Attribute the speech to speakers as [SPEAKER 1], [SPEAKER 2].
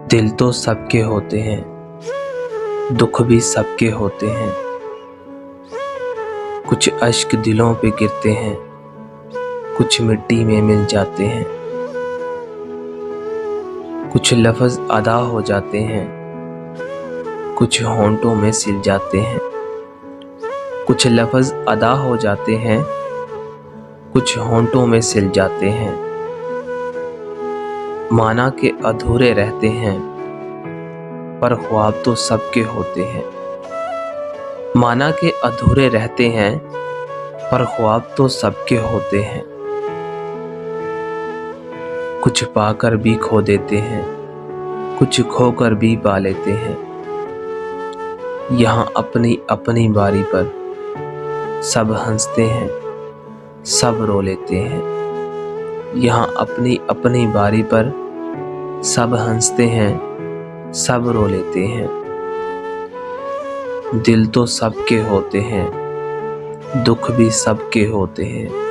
[SPEAKER 1] दिल तो सबके होते हैं, दुख भी सबके होते हैं। कुछ अश्क दिलों पे गिरते हैं, कुछ मिट्टी में मिल जाते हैं। कुछ लफ्ज़ अदा हो जाते हैं, कुछ होंठों में सिल जाते हैं। कुछ लफ्ज़ अदा हो जाते हैं, कुछ होंठों में सिल जाते हैं। माना के अधूरे रहते हैं, पर ख्वाब तो सबके होते हैं। माना के अधूरे रहते हैं, पर ख्वाब तो सबके होते हैं। कुछ पाकर भी खो देते हैं, कुछ खोकर भी पा लेते हैं। यहाँ अपनी अपनी बारी पर सब हंसते हैं, सब रो लेते हैं। यहाँ अपनी अपनी बारी पर सब हंसते हैं, सब रो लेते हैं। दिल तो सबके होते हैं, दुख भी सबके होते हैं।